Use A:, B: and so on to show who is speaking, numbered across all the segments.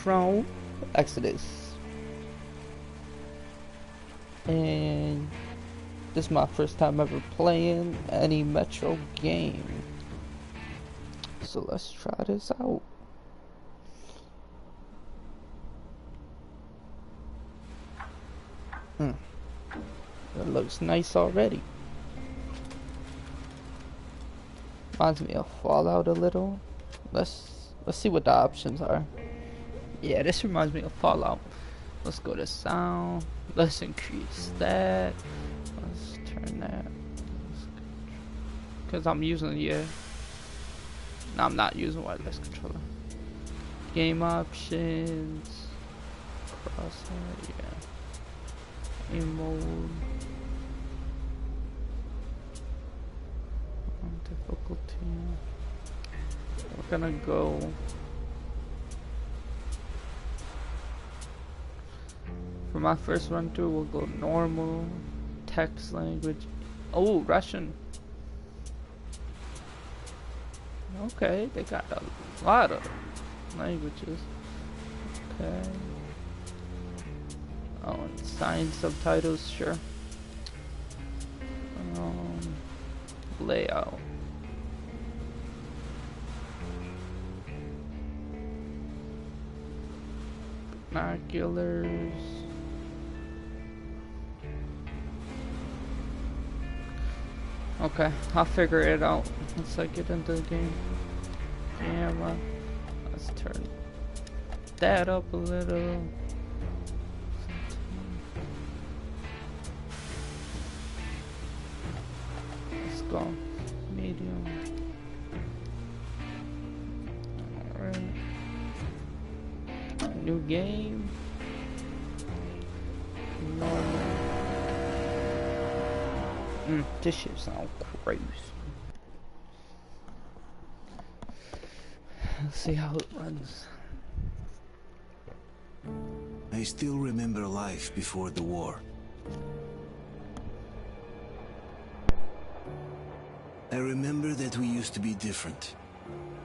A: Metro Exodus. And this is my first time ever playing any Metro game. So let's try this out. It looks nice already. Reminds me of Fallout a little. Let's see what the options are. Yeah, this reminds me of Fallout. Let's go to sound. Let's increase that. Let's turn that. Because I'm using, yeah. No, I'm not using wireless controller. Game options. Crosshair, yeah. Game mode. Difficulty. We're gonna go. For my first run through, we'll go normal, text language. Oh, Russian. Okay, they got a lot of languages. Okay. Oh, and sign subtitles, sure. Layout. Binoculars. Okay, I'll figure it out once I get into the game. Camera. Let's turn that up a little. Let's go. Medium. Alright. New game. Normal. This shit sounds crazy. Let's see how it runs.
B: I still remember life before the war. I remember that we used to be different.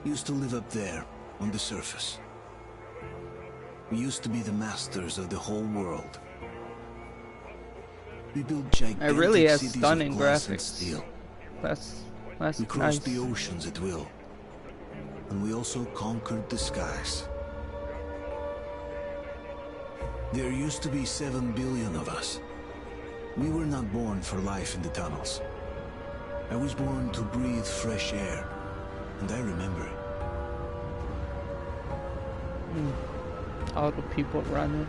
B: Used to live up there, on the surface. We used to be the masters of the whole world. We built gigantic
A: It really has
B: cities
A: stunning
B: of glass and
A: graphics.
B: steel.
A: That's
B: We crossed
A: nice.
B: the oceans at will. And we also conquered the skies. There used to be 7 billion of us. We were not born for life in the tunnels. I was born to breathe fresh air, and I remember it.
A: All the people running.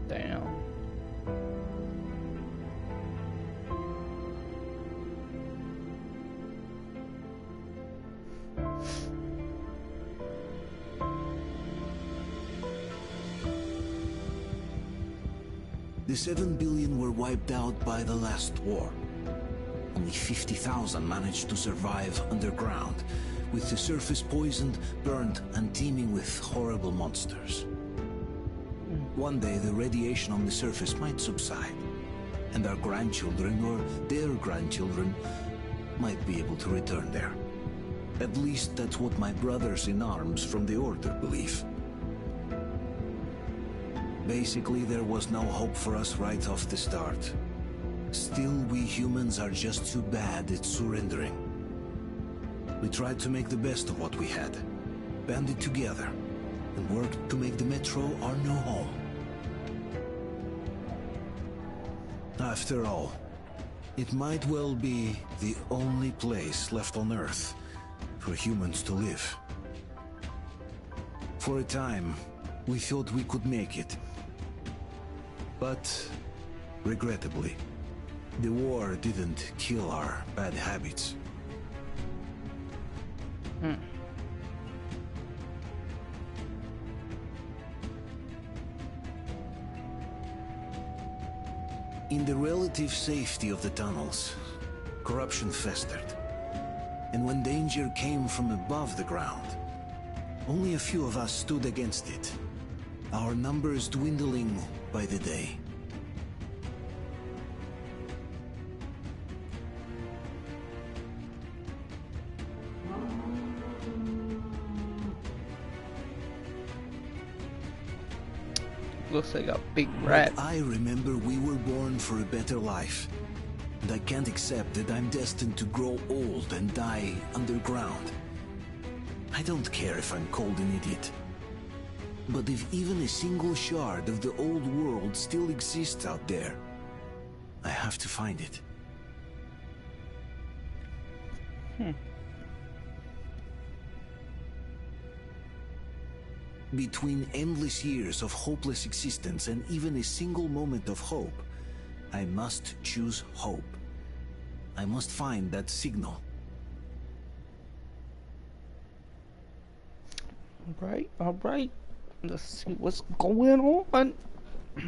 A: Damn.
B: The 7 billion were wiped out by the last war. Only 50,000 managed to survive underground, with the surface poisoned, burned, and teeming with horrible monsters. One day the radiation on the surface might subside, and our grandchildren or their grandchildren might be able to return there. At least that's what my brothers in arms from the Order believe. Basically, there was no hope for us right off the start. Still, we humans are just too bad at surrendering. We tried to make the best of what we had, banded together, and worked to make the Metro our new home. After all, it might well be the only place left on Earth for humans to live. For a time, we thought we could make it. But, regrettably, the war didn't kill our bad habits. In the relative safety of the tunnels, corruption festered. And when danger came from above the ground, Only a few of us stood against it, our numbers dwindling by the day.
A: Looks like a big rat.
B: But I remember we were born for a better life. And I can't accept that I'm destined to grow old and die underground. I don't care if I'm called an idiot. But if even a single shard of the old world still exists out there, I have to find it. Between endless years of hopeless existence and even a single moment of hope, I must choose hope. I must find that signal.
A: Alright. Let's see what's going on. I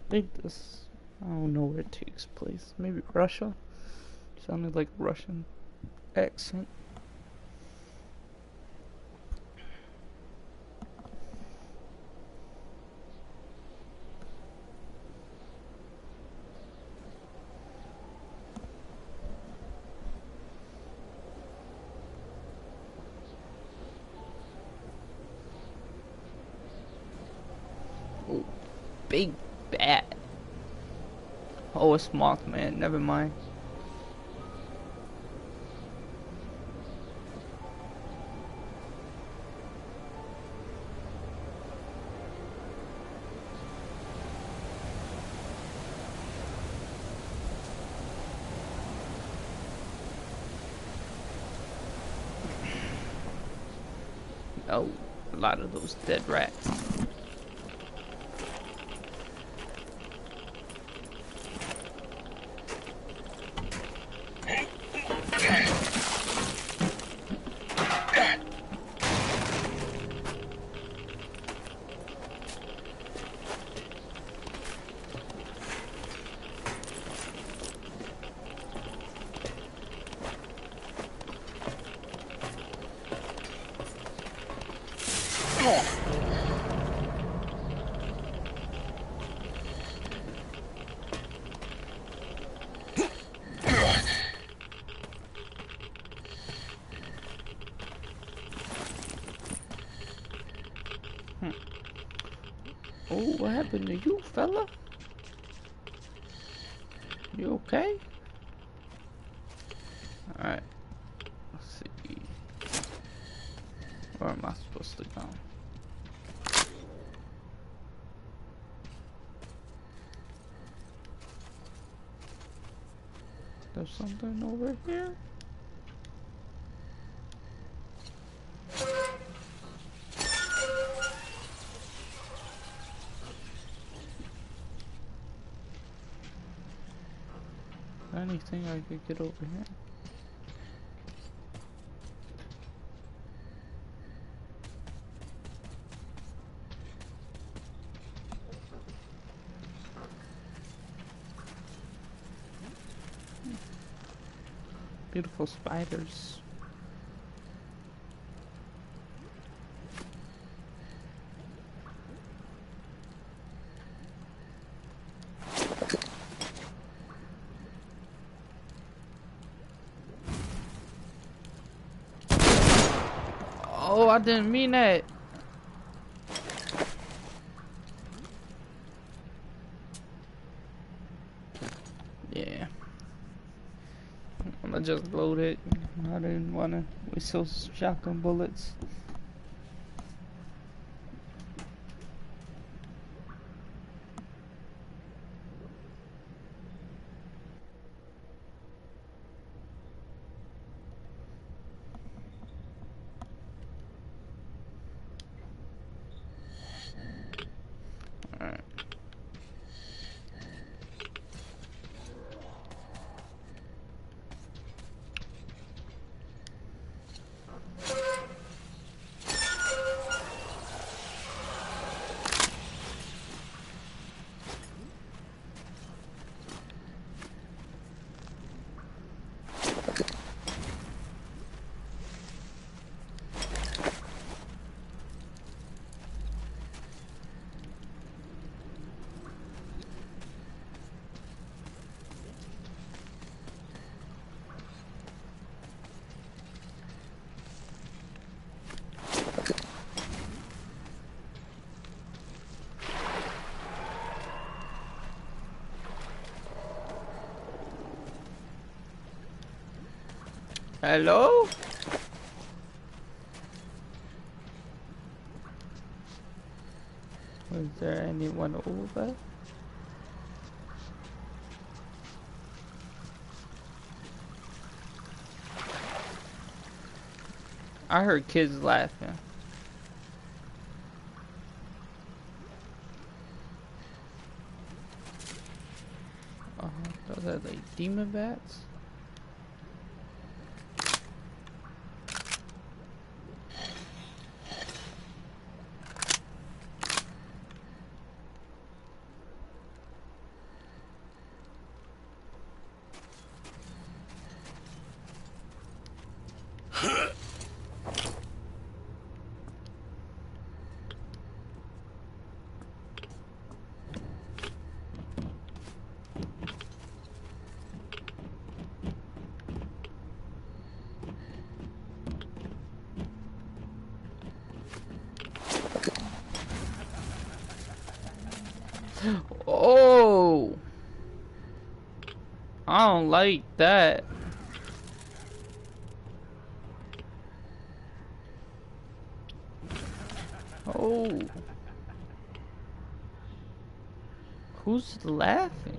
A: think this, I don't know where it takes place. Maybe Russia? Sounded like a Russian accent. Big bat. Oh, it's Mothman. Never mind. Oh, a lot of those dead rats. Oh, what happened to you, fella? You okay? Alright. Let's see. Where am I supposed to go? There's something over here? Anything I could get over here? Beautiful spiders. Oh, I didn't mean that. Yeah. I'ma just load it. I didn't wanna waste those shotgun bullets. Alright. Hello? Is there anyone over? I heard kids laughing. Those are like demon bats. Oh, I don't like that. Oh, who's laughing?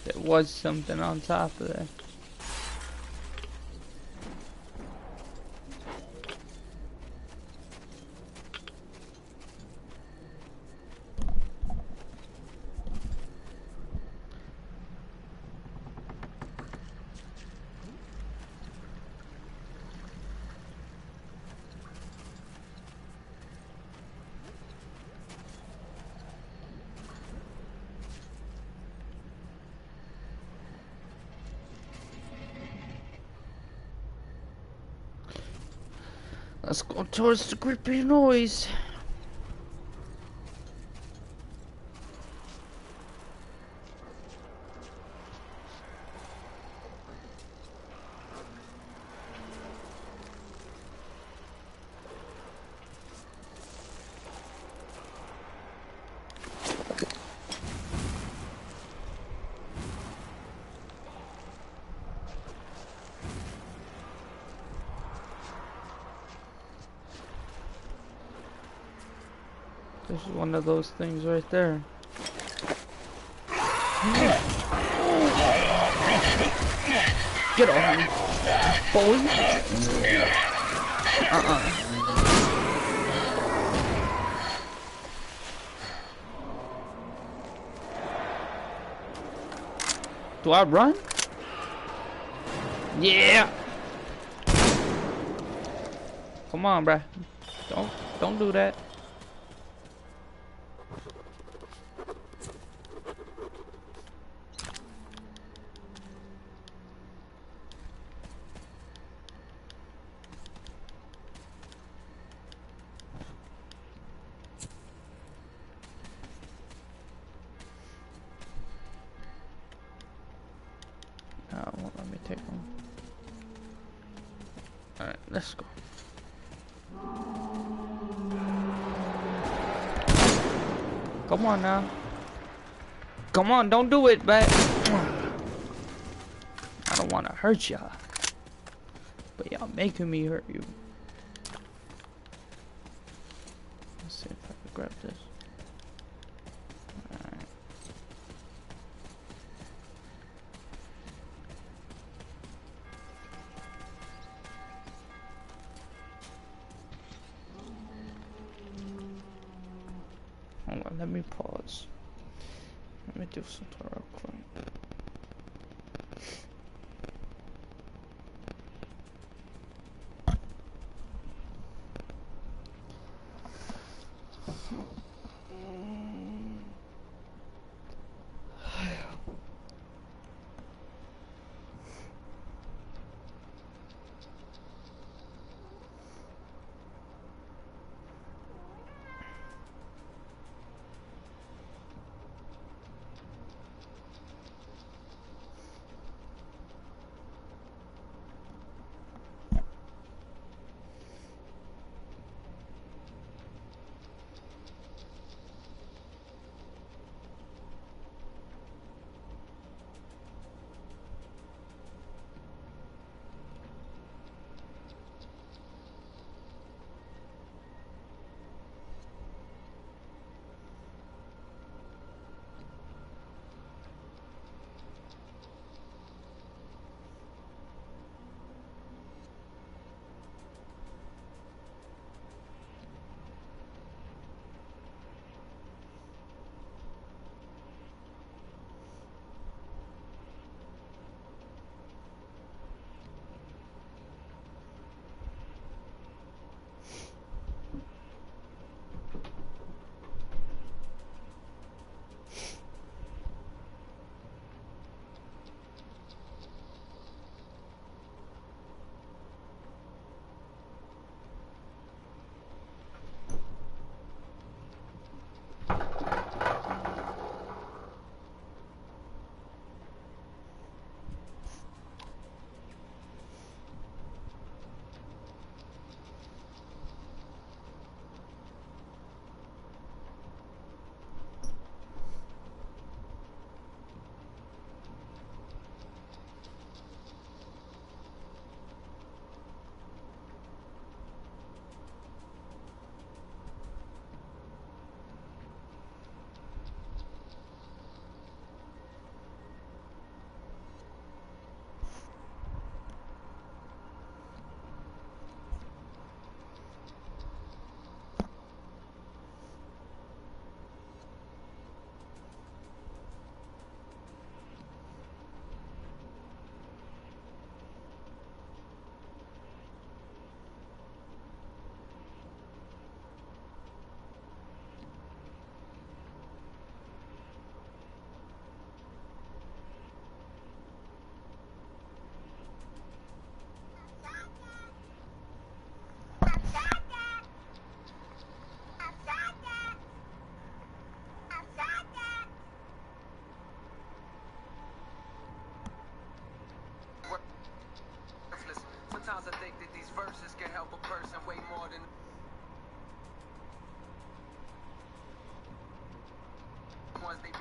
A: There was something on top of that. Let's go towards the creepy noise. There's one of those things right there. Get off me, boy. Do I run? Yeah. Come on, bruh. Don't do that. Won't let me take them. Alright, let's go. Come on now. Come on, don't do it, but I don't want to hurt y'all. But y'all making me hurt you. Let's see if I can grab this. Alright. Hold on, let me pause. Let me do something real quick.
C: Sometimes I think that these verses can help a person way more than ones they be.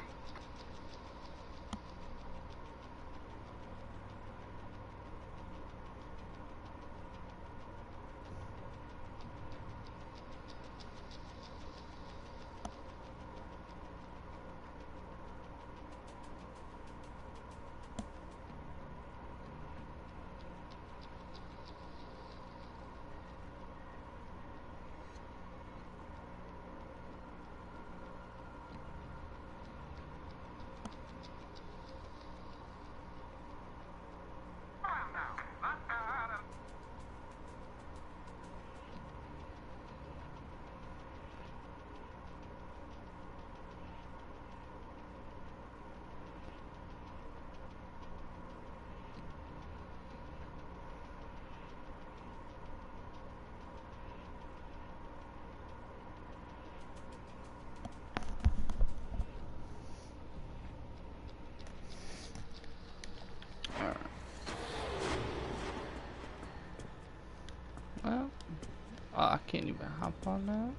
A: Well, oh, I can't even hop on that.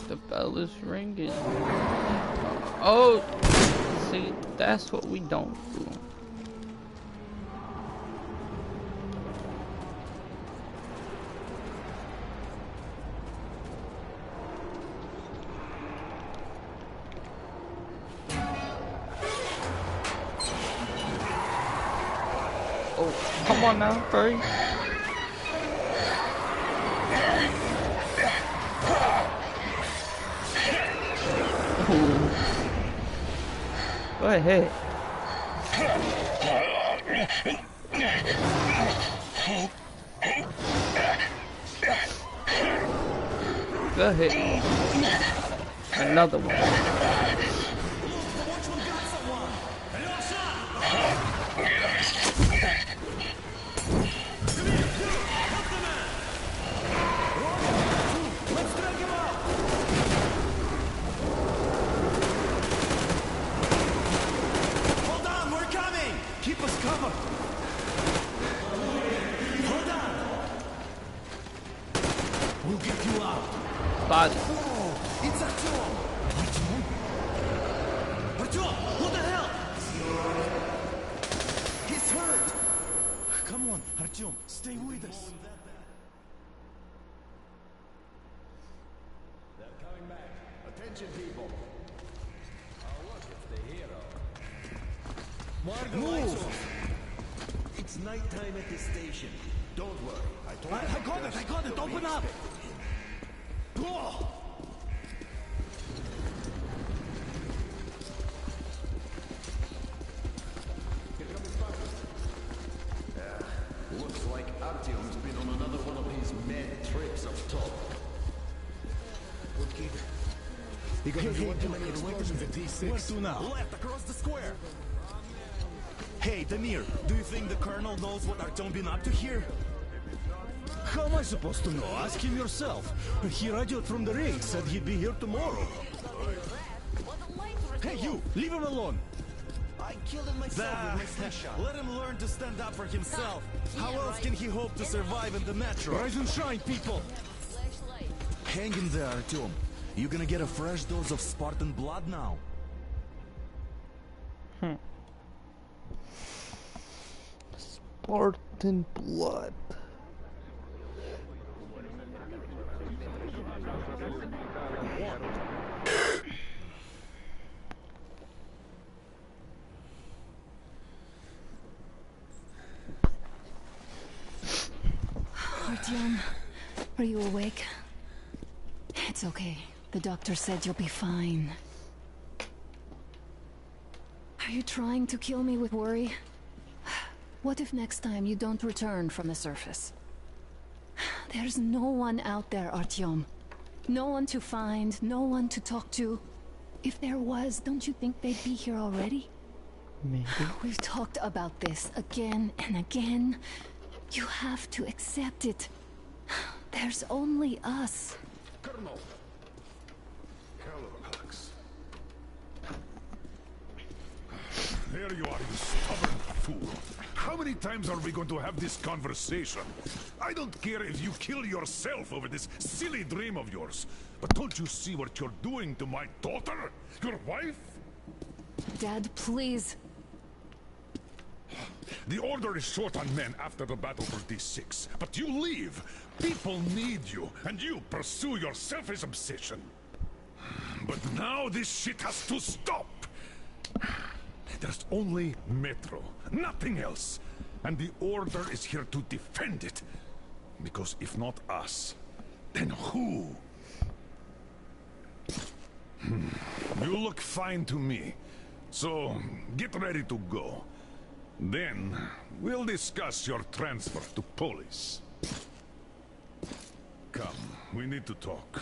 A: The bell is ringing. Oh, see, that's what we don't do. Oh, come on now, hurry. Go ahead. Go ahead. Another one. Body.
B: It's Artyom! Artyom? Artyom! What the hell? He's hurt! Come on, Artyom, stay with us.
D: They're coming back. Attention, people. Oh, look, it's the hero.
B: Move! It's nighttime at the station.
D: Don't worry. I
B: got it! Open up! Go!
D: Looks like Artyom's been on another one of his mad trips up top.
B: Hey, where to now?
E: Left across the square. Hey, Damir, do you think the colonel knows what Artyom been up to here?
B: How am I supposed to know? Ask him yourself. He radioed from the ring, said he'd be here tomorrow. Hey, you! Leave him alone!
E: I killed him myself with my slingshot. Let him learn to stand up for himself. How else can he hope to survive in the metro?
B: Rise and shine, people!
E: Hang in there, Artyom. You gonna get a fresh dose of Spartan blood now?
A: Spartan blood.
F: Artyom, are you awake? It's okay. The doctor said you'll be fine. Are you trying to kill me with worry? What if next time you don't return from the surface? There's no one out there, Artyom. No one to find, no one to talk to. If there was, don't you think they'd be here already?
A: Maybe.
F: We've talked about this again and again. You have to accept it. There's only us.
D: Colonel, There you are, you stubborn fool. How many times are we going to have this conversation? I don't care if you kill yourself over this silly dream of yours. But don't you see what you're doing to my daughter? Your wife?
F: Dad, please.
D: The Order is short on men after the battle for D6. But you leave. People need you, and you pursue your selfish obsession. But now this shit has to stop. There's only Metro, nothing else. And the Order is here to defend it. Because if not us, then who? You look fine to me. So, get ready to go. Then, we'll discuss your transfer to police. Come, we need to talk.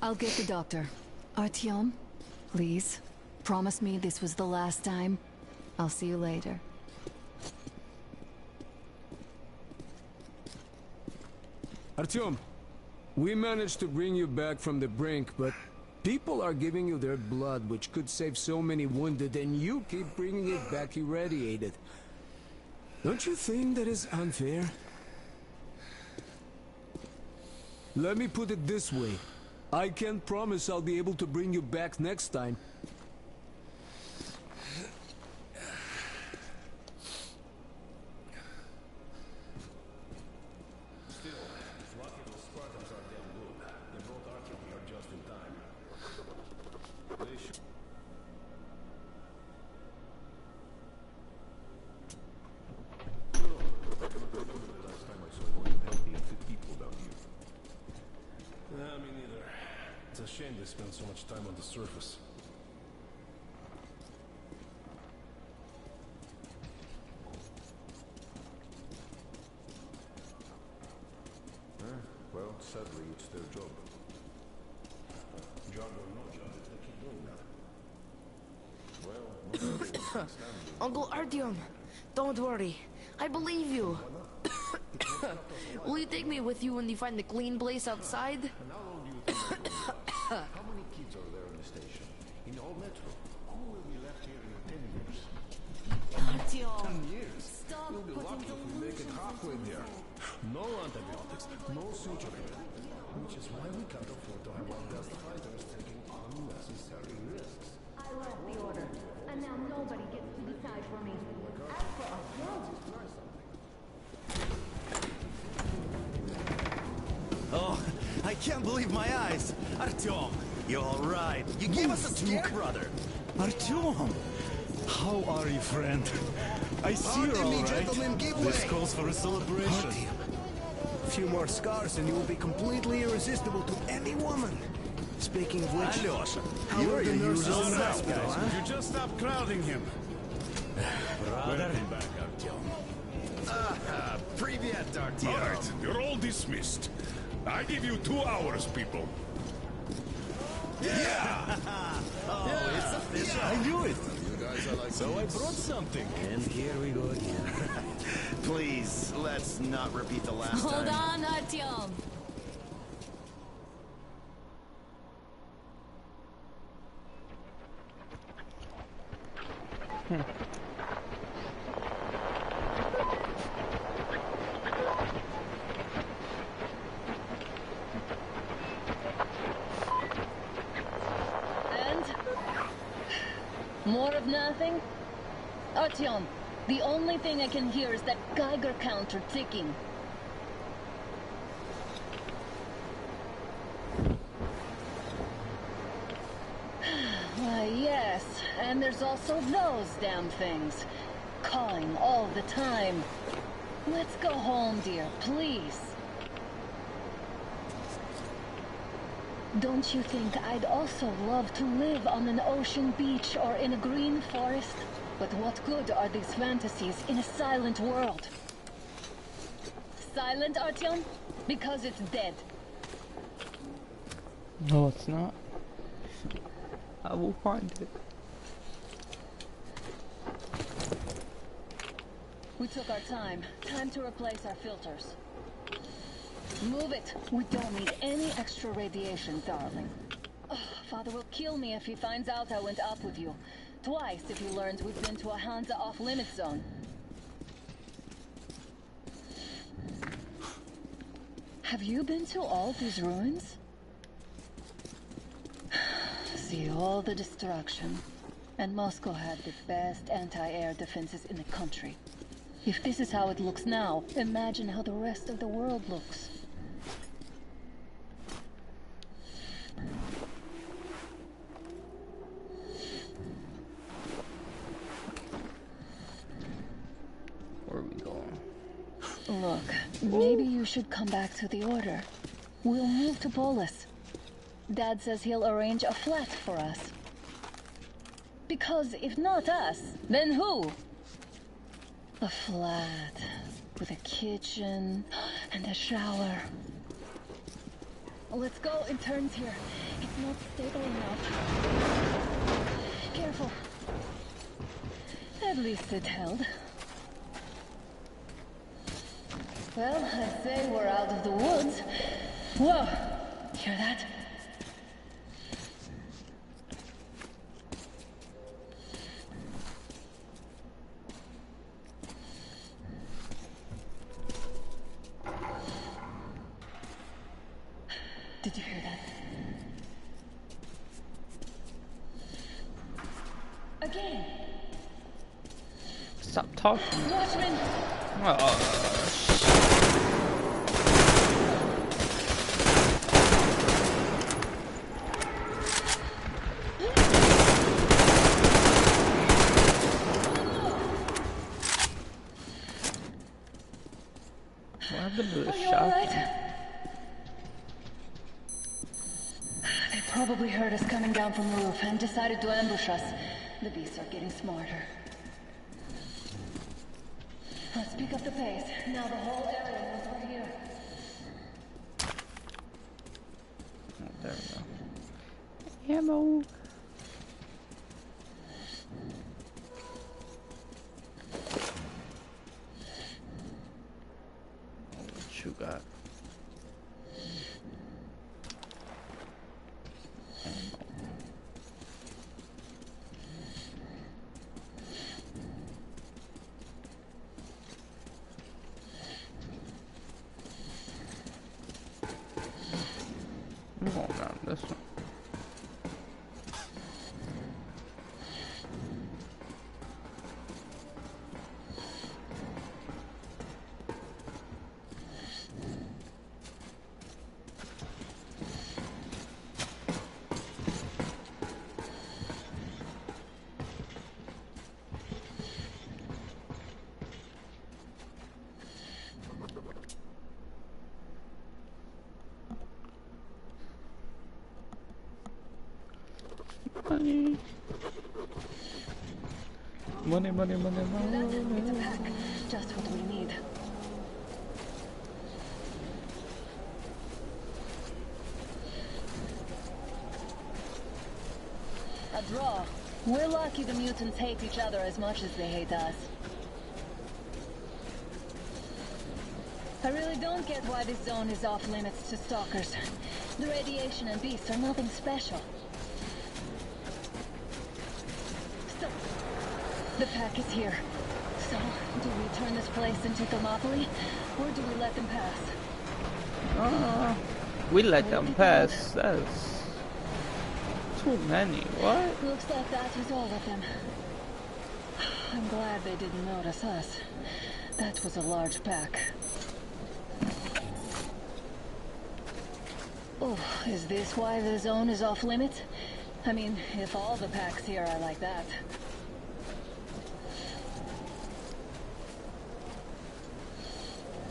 F: I'll get the doctor. Artyom, please, promise me this was the last time. I'll see you later.
G: Artyom, we managed to bring you back from the brink, but people are giving you their blood, which could save so many wounded, and you keep bringing it back irradiated. Don't you think that is unfair? Let me put it this way. I can't promise I'll be able to bring you back next time.
D: Me neither. It's a shame they spend so much time on the surface. Well, sadly, it's their job. Job or no job, they keep doing that. Well,
H: Uncle Artyom, don't worry. I believe you. Will you take me with you when you find the clean place outside?
D: And how long do you think that will last? How many kids are there in the station? In all Metro? Who will be left here in 10 years?
H: Artyom,
D: 10 years?
H: stop
D: We'll be lucky if we make it halfway there. No antibiotics, no suturing. Which is why we can't afford to have our best fighters taking unnecessary risks.
I: I left the order, and now nobody gets to decide for me. As for Artyom,
E: Oh, I can't believe my eyes. Artyom, you're all right. You gave us a scare, brother.
J: Artyom! How are you, friend? I see you're all right.
E: Gentlemen, give way.
J: This calls for a celebration.
B: A few more scars and you will be completely irresistible to any woman. Speaking of which,
E: Alyosha,
J: You're
E: you're
J: the
E: the
J: usual
E: nurse's
J: nice
E: hospital,
J: guys.
E: huh?
J: Would you just stop crowding him?
E: Brother.
J: Welcome back, Artyom.
E: Привет,
D: All
E: Artyom.
D: right, you're all dismissed. I give you 2 hours, people.
E: Yeah! Oh, it's official.
J: I knew it.
D: You guys are like
J: So I brought something.
E: And here we go again. Please, let's not repeat the last
F: Hold
E: time.
F: on, Artyom.
I: and more of nothing. Artyom, the only thing I can hear is that Geiger counter ticking. Why, yes, and there's also those damn things. Calling all the time. Let's go home, dear, please. Don't you think I'd also love to live on an ocean beach or in a green forest? But what good are these fantasies in a silent world? Silent, Artyom? Because it's dead.
A: No, it's not. I will find it.
I: We took our time. Time to replace our filters. Move it. We don't need any extra radiation, darling. Ugh, Father will kill me if he finds out I went up with you. Twice if he learns we've been to a Hansa off-limit zone. Have you been to all these ruins? See all the destruction. And Moscow had the best anti-air defenses in the country. If this is how it looks now, imagine how the rest of the world looks.
A: Where are we going?
I: Look, maybe you should come back to the Order. We'll move to Polis. Dad says he'll arrange a flat for us. Because if not us, then who? A flat with a kitchen and a shower. Let's go, it turns here. It's not stable enough. Careful. At least it held. Well, I'd say we're out of the woods. Whoa! Hear that? Did you hear that? Again!
A: Stop talking.
I: Watchman!
A: Oh, what happened to the
I: Are you
A: shot?
I: alright? They probably heard us coming down from the roof and decided to ambush us. The beasts are getting smarter. Let's pick up the pace. Now the whole area knows we're here.
A: Oh, there we go. Ammo. What you got? I'm going down this one. Money. Money, money, money, money.
I: It's a pack. Just what we need. A draw. We're lucky the mutants hate each other as much as they hate us. I really don't get why this zone is off limits to stalkers. The radiation and beasts are nothing special. Stop. The pack is here. So, do we turn this place into Thermopylae, or do we let them pass?
A: We let them pass. That's too many. What?
I: Looks like that was all of them. I'm glad they didn't notice us. That was a large pack. Oh, is this why the zone is off limits? I mean, if all the packs here are like that.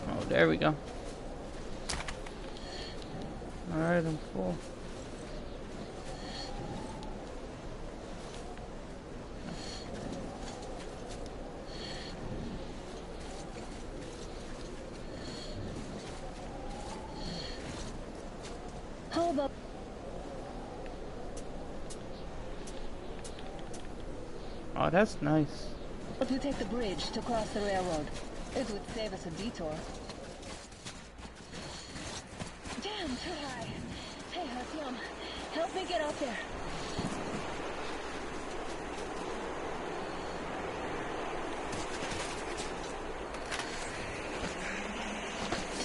A: Oh, there we go. Alright, I'm full.
I: How about...
A: Oh, that's nice.
I: But we take the bridge to cross the railroad. It would save us a detour. Damn, too high. Hey, Artyom, help me get out there.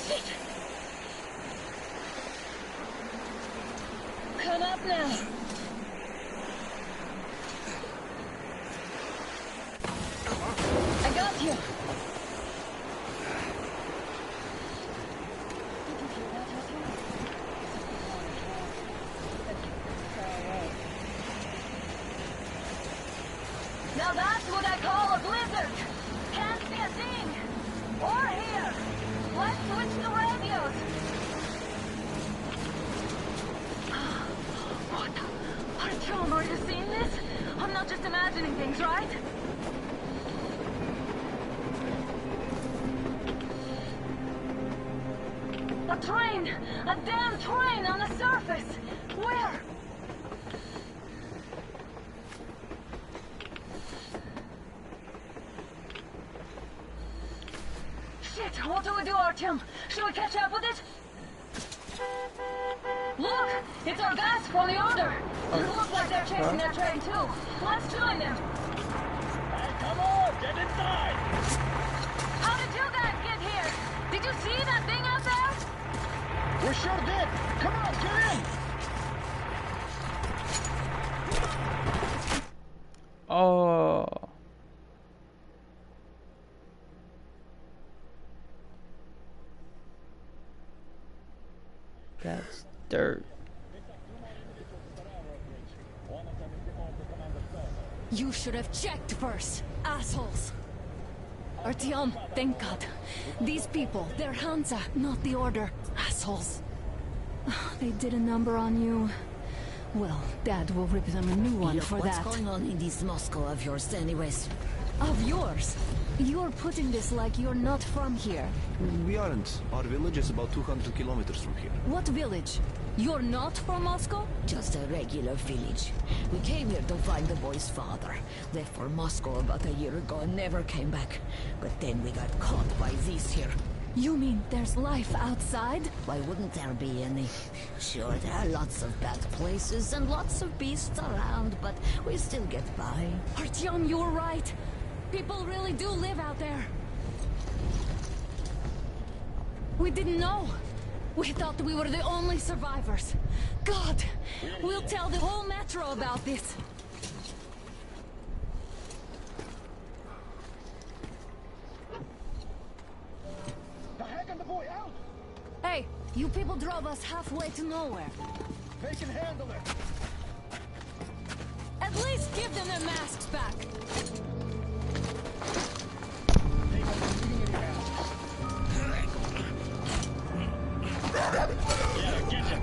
I: Shit! Come up now. I got you. Now that's what I call a blizzard. Can't see a thing. Or hear. Let's switch to radios. What? Artyom, are you seeing this? I'm not just imagining things, right? A train! A damn train on the surface! Where? Shit! What do we do, Artyom? Should we catch up with it? Look! It's our guys from the order! It looks like they're chasing that train too. Let's join them!
K: Hey, come on! Get inside!
I: How did you guys get here? Did you see that thing out there?
K: We sure did! Come on, get in!
A: Oh. That's dirt.
F: You should have checked first, assholes. Artyom, thank God. These people, they're Hansa, not the Order. Assholes. They did a number on you. Well, Dad will rip them a new one for
H: What's
F: that.
H: going on in this Moscow of yours anyways?
F: Of yours? You're putting this like you're not from here.
L: We aren't. Our village is about 200 kilometers from here.
F: What village? You're not from Moscow?
H: Just a regular village. We came here to find the boy's father. Left for Moscow about a year ago and never came back. But then we got caught by these here.
F: You mean there's life outside?
H: Why wouldn't there be any? Sure, there are lots of bad places and lots of beasts around, but we still get by.
F: Artyom, you're right. People really do live out there. We didn't know. We thought we were the only survivors. God, we'll tell the whole metro about this.
K: The heck and the boy out!
F: Hey, you people drove us halfway to nowhere.
K: They can handle it!
F: At least give them their masks back.
K: They won't be needing any masks. Yeah, get him!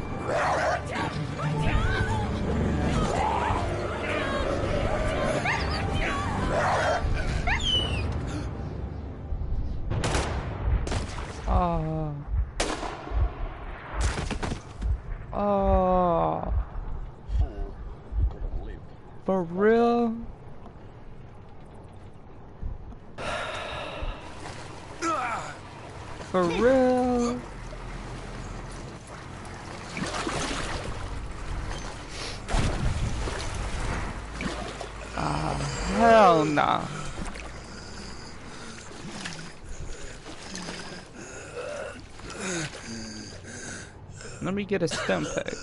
A: Oh. Oh.
K: Fool, you could have lived.
A: For real? For real? Hell nah. Let me get a stem pack.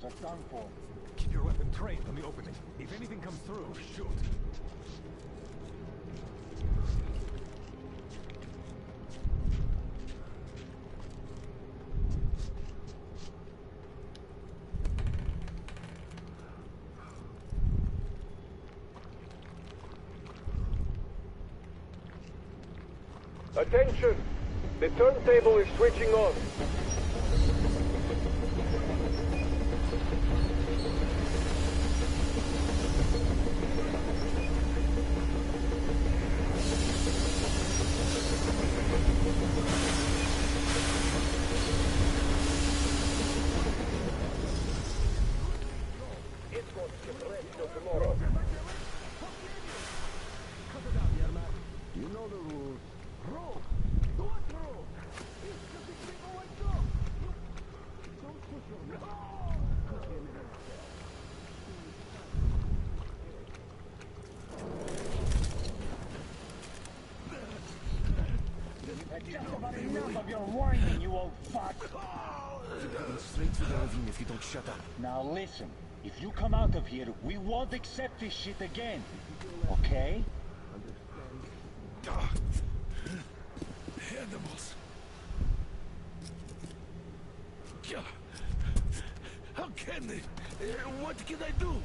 K: are done for.
M: Keep your weapon trained on the opening. If anything comes through, shoot.
N: Attention! The turntable is switching on. It won't get ready till tomorrow.
K: You know the rules. Roll! That's just about enough of your whining, you old fuck!
L: You're heading straight to the ravine if you don't shut up.
K: Now listen, if you come out of here, we won't accept this shit again. Okay?
D: Animals. How can they? What can I do?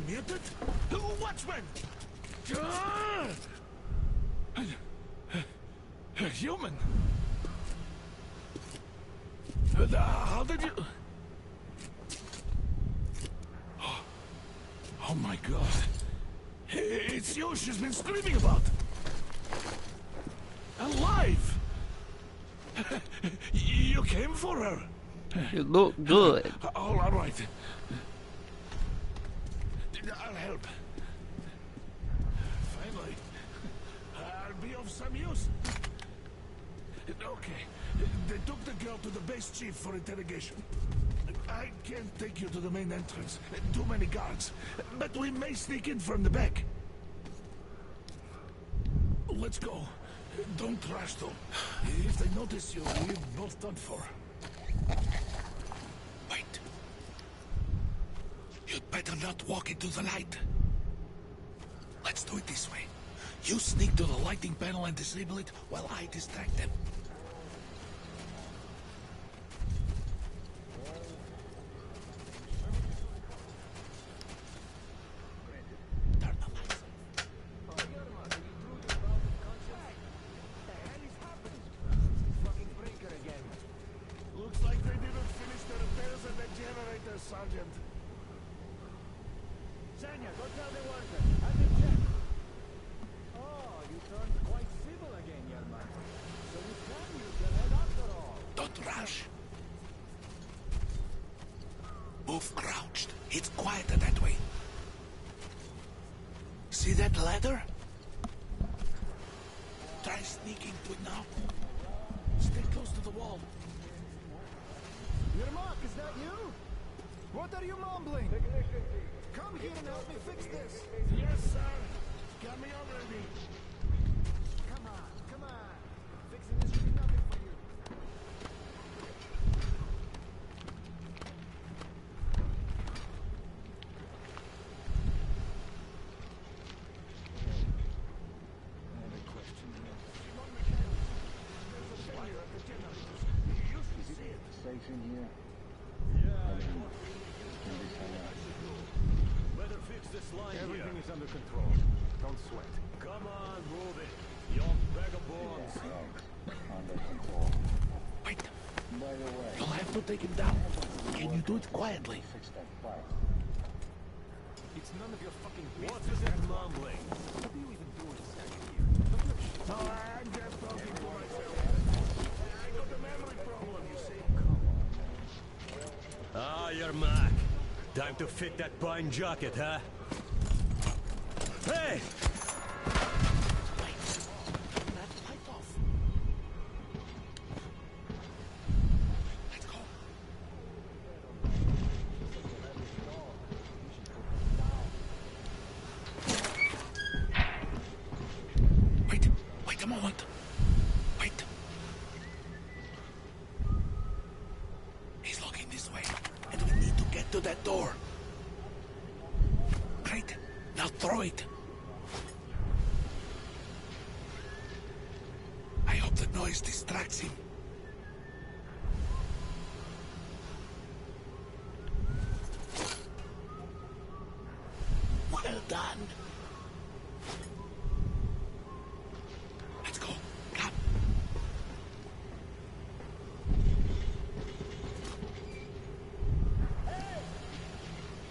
D: Mutant? Watchman! A human? How did you... Oh my god. It's you she's been screaming about. Alive! You came for her.
A: You look good.
D: All right. I'll help. Finally. I'll be of some use. Okay. They took the girl to the base chief for interrogation. I can't take you to the main entrance. Too many guards. But we may sneak in from the back. Let's go. Don't rush though. If they notice you, we're both done for. Wait. You'd better not walk into the light. Let's do it this way. You sneak to the lighting panel and disable it while I distract them. Sergeant.
M: Sanya, go tell the worker. I've been checked. Oh, you turned quite civil again, young man. So we can use your head after all.
D: Don't rush. Move crouched. It's quieter that way. See that ladder? Try sneaking to it now. Stay close to the wall.
M: Yermak, is that you? What are you mumbling? Come here and help me fix this.
D: Yes, sir. Got me already.
M: Come on. Fixing this will be nothing for you.
K: Safe in here.
M: Better fix this line. Everything
K: here.
M: is under control. Don't sweat. Come on, move it. You bag of bones.
K: Under control.
D: Wait.
K: By the way,
D: You'll have to take him down. Can you do it quietly?
K: fix that fight.
M: It's none of your fucking business. What is that mumbling? What are you even doing standing here?
D: No, I'm just talking to myself. I got a memory problem, you see.
M: Ah, you're Mac. Time to fit that pine jacket, huh? Hey!
D: Light off. Let's go. Wait a moment. Wait.
B: to that door. Great. Now throw it. I hope the noise distracts him. Well done. Let's go. Come.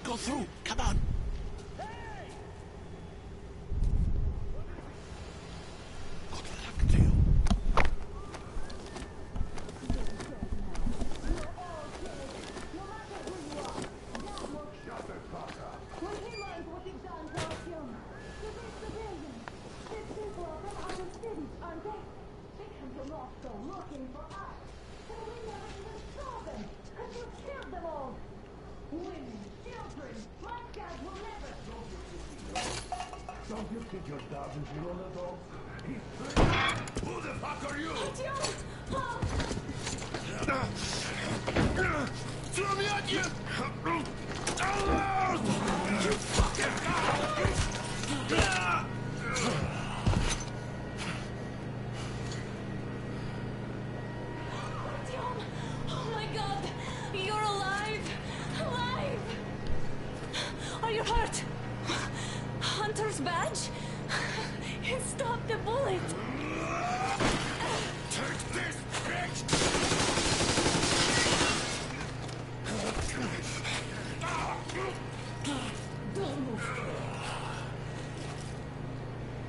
B: Go through. Come on. Good luck to you.
M: Don't you think your dad is the owner, dog?
D: Who the fuck are you?
B: Throw me at you! You fucking...
F: Oh my god! You're alive! Alive! Are you hurt? Hunter's badge? It stopped the bullet!
D: Take this, bitch!
F: Don't move.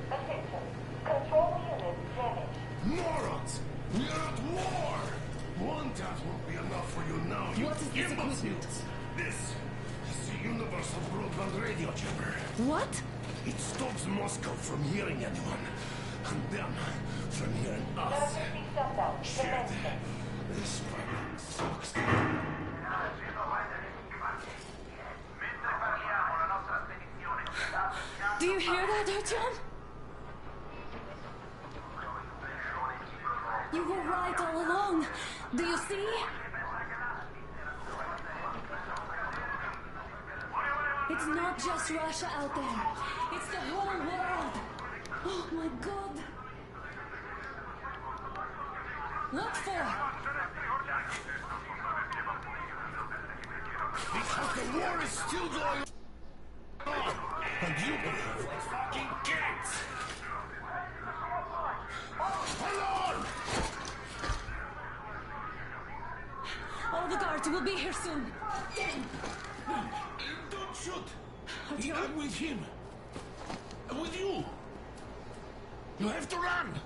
O: Attention. Control unit damaged.
D: Morons! We're at war! One task won't be enough for you now, you
F: What is this
D: imbeciles!
F: equipment?
D: This is the universal broadband radio jammer.
F: What?
D: It stops Moscow from hearing anyone, and them from hearing us.
O: Emergency shutdown.
D: Shit. This fucking sucks.
F: Do you hear that, Artyom? You were right all along. Do you see? It's not just Russia out there. It's the whole world. Oh my god. What for?
D: Because the war is still going on, and you behave like fucking kids! Hold on!
F: All the guards will be here soon.
D: Don't shoot!
F: Artyom?
D: I'm with him. I'm with you. You have to run.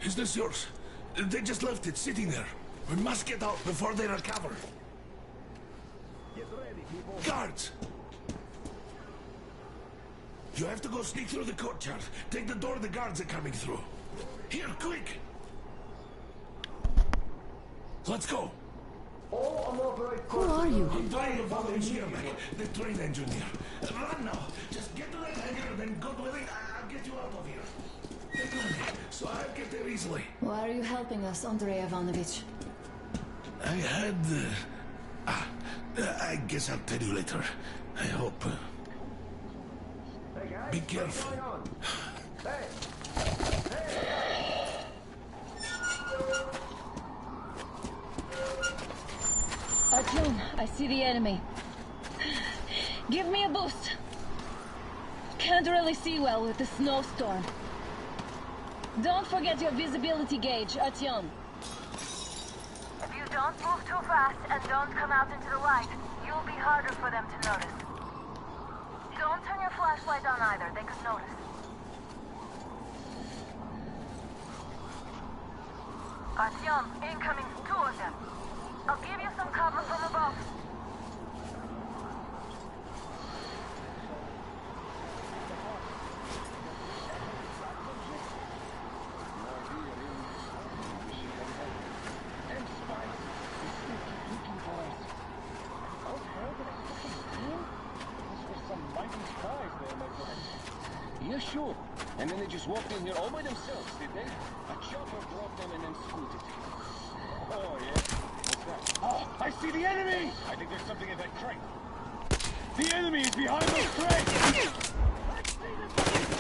D: Is this yours? They just left it sitting there. We must get out before they recover.
M: Get ready, people.
D: Guards! You have to go sneak through the courtyard. Take the door the guards are coming through. Here, quick! Let's go.
M: All unauthorized
F: Who are you?
D: I'm trying to follow Yermak, the train engineer. Run now. Just get to that hangar, then God willing, I'll get you out of here. Take on me, so I'll get there easily.
F: Why are you helping us, Andrei Ivanovich?
D: I had... I guess I'll tell you later. I hope...
M: Hey guys,
D: be careful.
M: what's going on? Hey!
I: Artyom, I see the enemy. Give me a boost. Can't really see well with the snowstorm. Don't forget your visibility gauge, Artyom.
O: If you don't move too fast and don't come out into the light, you'll be harder for them to notice. Don't turn your flashlight on either, they could notice. Artyom, incoming, 2 of them. I'll give you some cover from above.
K: Yeah, sure. And then they just walked in here all by themselves, did they? A chopper brought them and then scooted. Oh, yeah? What's that? Oh, I see the enemy! I think there's something in that crate. The enemy is behind those crates!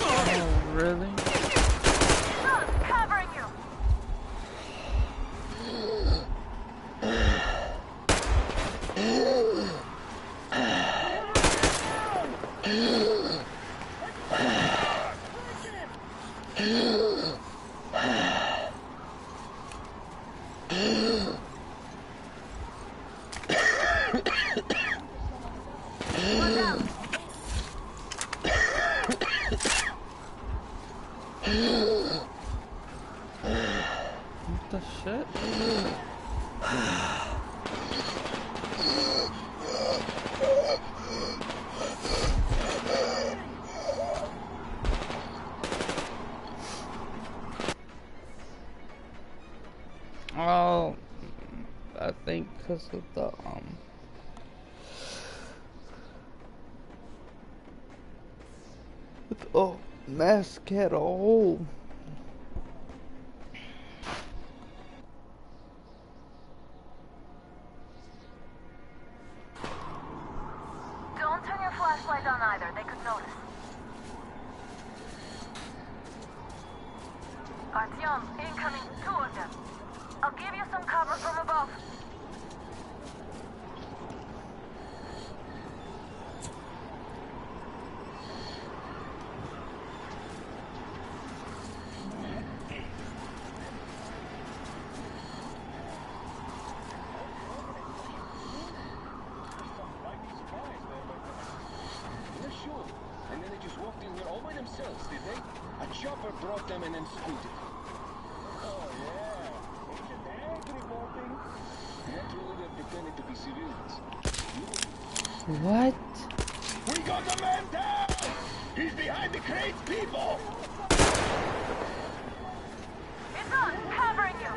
A: Oh, really?
O: Look, covering you.
A: What the shit? Oh, I think because of the oh, mask had a hole.
O: Don't turn your flashlight on either. They could notice. Artyom, incoming. 2 of them. I'll give you some cover from above.
K: Yeah, sure. And then they just walked in here all by themselves, did they? A chopper brought them and then scooted. Oh, yeah. Agent Hank reporting. Naturally, they're pretending to be civilians.
A: What?
K: We got the man down! He's behind the crate, people!
O: It's on, covering you.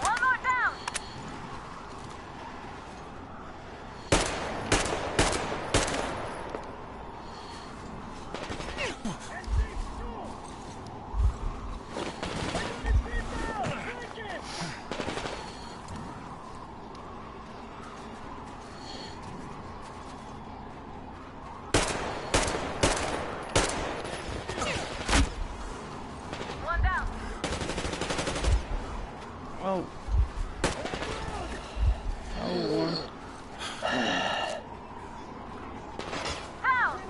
O: One more down. One down.
A: Oh. Oh, one.
O: Down.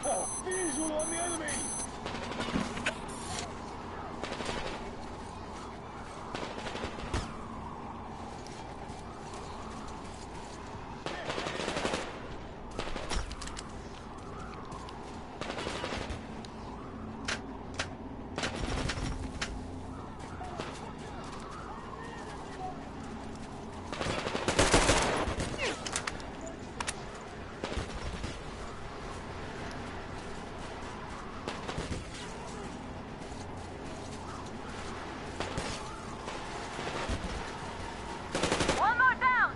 K: Oh, visual on the enemy!
O: One more down.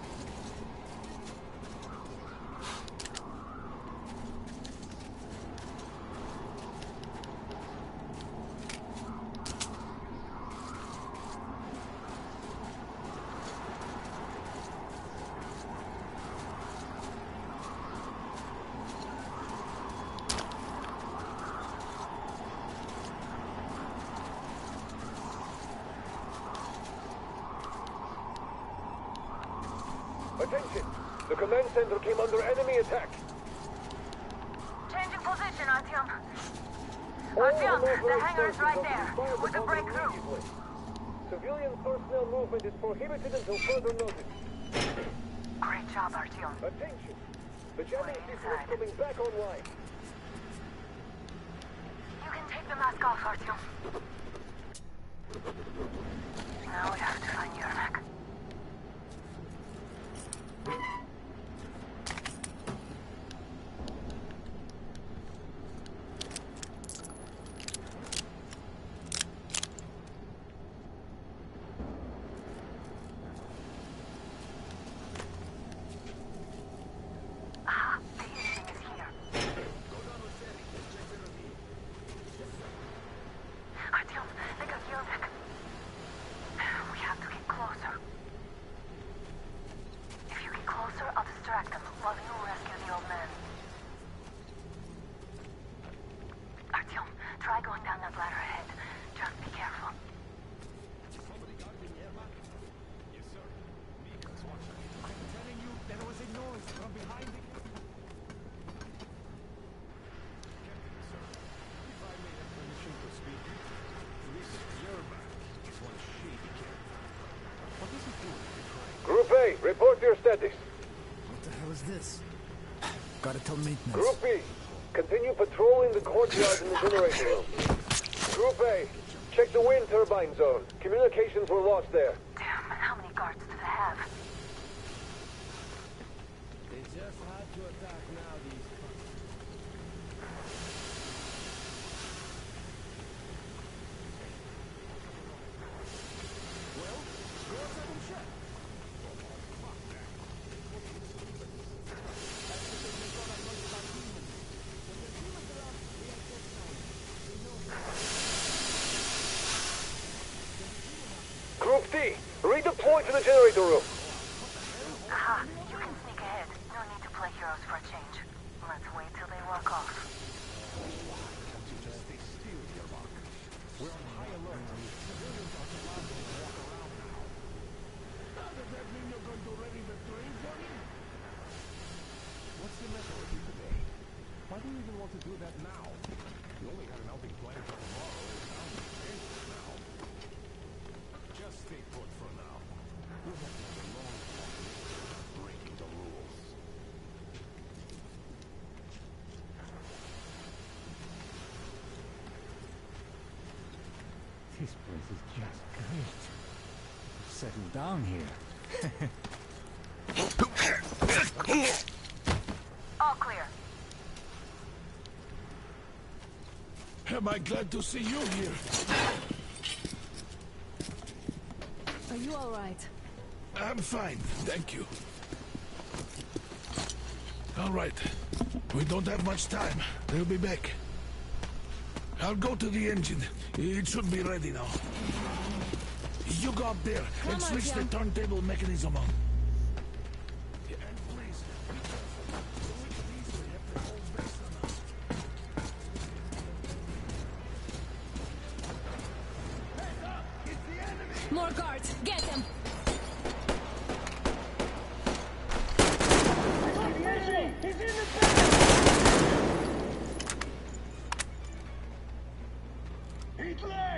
N: Attention! The command center came under enemy attack.
O: Changing position, Artyom.
N: All
O: Artyom, the
N: unauthorized
O: hangar is right
N: persons are
O: there.
N: required
O: We
N: to
O: can
N: come
O: break through.
N: immediately. Civilian personnel movement is prohibited until further notice.
O: Great job, Artyom.
N: Attention! The jamming system is coming back online.
O: You can take the mask off off, Artyom. Now we have to find Yermak.
N: Group A, report your status.
J: What the hell is this? Gotta tell maintenance.
N: Group B, continue patrolling the courtyard in the generator room. Group A, check the wind turbine zone. Communications were lost there.
O: Damn, how many guards do they have?
M: They just had to attack now, these
J: Well, go outside and check.
N: Group D, redeploy to the generator room.
O: Aha, you can sneak ahead. No need to play heroes for a change. Let's wait till they walk off.
M: We're on high alert. Civilians are allowed to walk around now. Does that mean you're going to ready the train, Johnny? What's the matter with you today? Why do you even want to do that now? You only had an outing planned for tomorrow. It's down to dangerous now.
D: Just stay put for now.
M: We'll have to have a long talk breaking the rules. This place is just great. Settle down here.
O: All clear.
D: Am I glad to see you here?
F: Are you all right?
D: I'm fine, thank you. All right. We don't have much time. They'll be back. I'll go to the engine. It should be ready now. You go up there and switch the turntable mechanism on. Yeah, and please, be careful. We can easily have the whole base on us.
M: Heads up! It's the enemy!
F: More guards! Get them!
M: He's in the back! Hitler!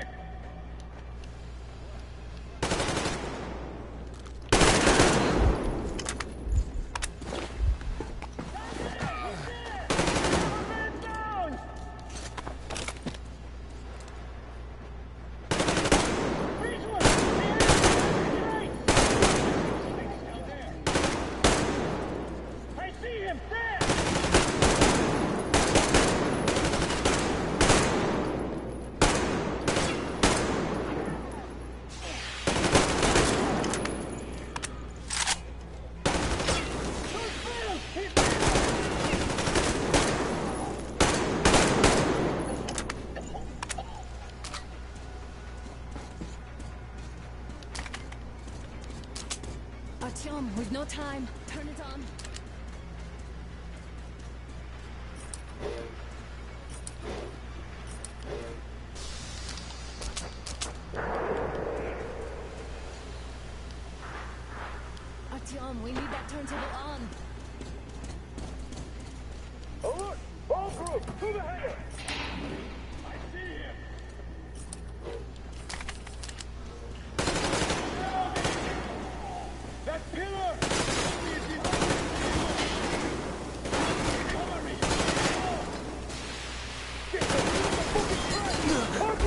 F: Artyom, we've no time. Turn it on. Artyom, we need that turntable on.
N: Alert! All groups, to the hangar!
M: I see him! That pillar!
N: Get the fucking track!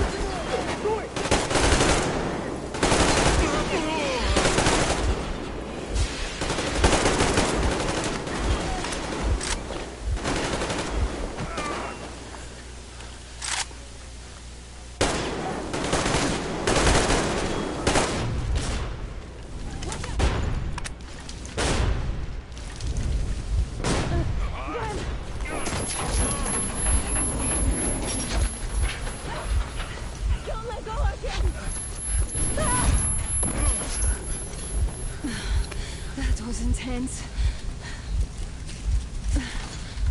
F: tense.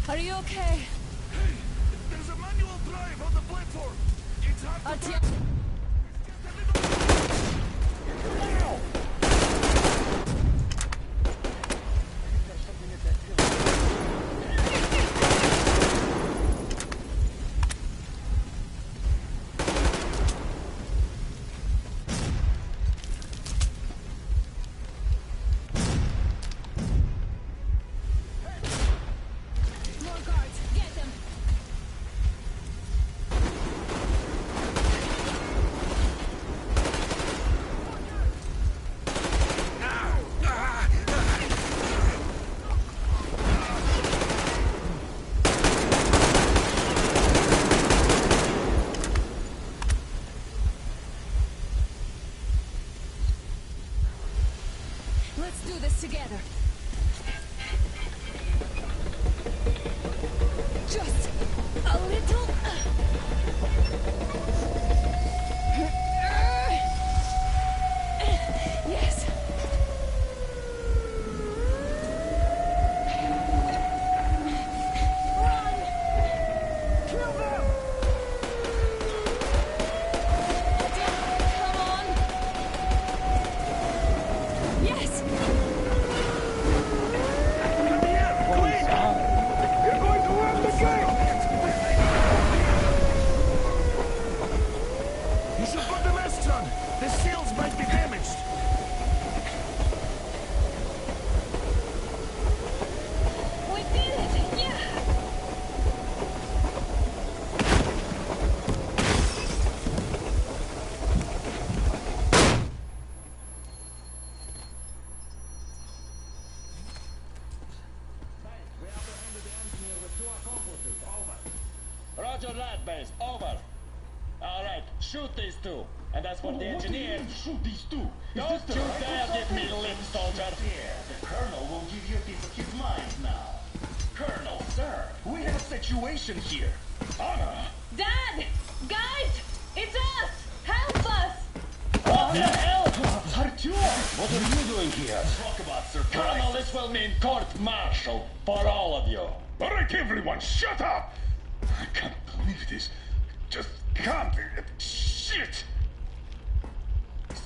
F: Are you okay?
D: Hey, there's a manual drive on the platform. It's hard to
F: Artyom. Let's do this together. Just a little. Yes. Run! Kill them! Come on! Yes!
N: You're going to run the gate!
D: You should put the mast on. The seals might be damaged.
I: We did it! Yeah!
K: Roger that, base. Over. All right, shoot these two. And as for the engineer,
P: Shoot these two.
K: don't you dare give me lip, soldier.
P: The Colonel will give you a piece of his mind now. Colonel, sir, we have a situation here.
D: Anna!
I: Dad! Guys! It's us! Help us!
K: What the hell?
P: Artyom, what are you doing here? Talk about surprise.
K: Colonel, this will mean court-martial for all of you.
D: All right, everyone, shut up! I can't believe this. Just can't. Shit!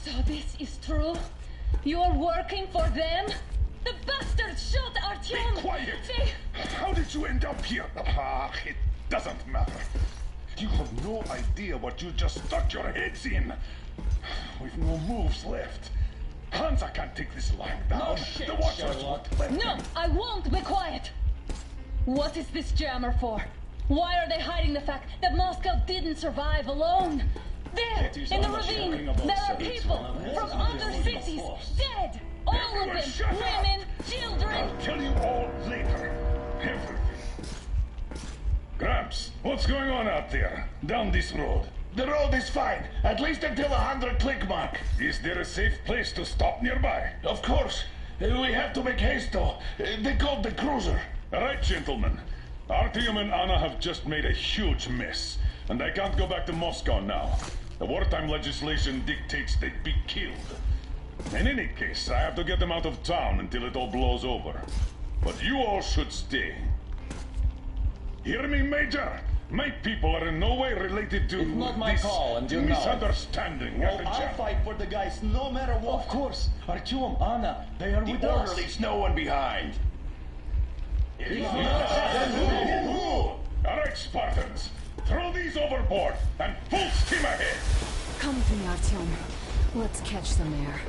I: So this is true? You are working for them? The bastards shot Artyom!
D: Be quiet!
I: They...
D: How did you end up here? Ah, it doesn't matter. You have no idea what you just stuck your heads in. We've no moves left. Hansa can't take this line down.
K: No shit,
D: The Watchers
K: Sherlock.
D: won't let
I: No,
D: them.
I: I won't be quiet! What is this jammer for? Why are they hiding the fact that Moscow didn't survive alone? There,
P: It is
I: in the
P: almost
I: ravine,
P: shocking about
I: there are
P: Soviets.
I: people
P: One of
I: from
P: them
I: other
P: is
I: cities,
P: force.
I: dead! All of
D: Everyone
I: them!
D: shut up!
I: Women, children!
D: I'll tell you all later. Everything. Gramps, what's going on out there? Down this road?
P: The road is fine, at least until 100 click mark.
D: Is there a safe place to stop nearby?
P: Of course. We have to make haste though. They called the cruiser.
D: All right, gentlemen. Artyom and Anna have just made a huge mess, and they can't go back to Moscow now. The wartime legislation dictates they be killed. In any case, I have to get them out of town until it all blows over. But you all should stay. Hear me, Major? My people are in no way related to
P: It's not my
D: this
P: call, and you know it.
D: misunderstanding.
P: Well,
D: at the
P: I'll
D: jam.
P: fight for the guys no matter what. Of course. Artyom, Anna, they are with us.
D: order leaves no one behind. All right, Spartans. Throw these overboard and full steam ahead.
F: Come with me, Artyom. Let's catch some air.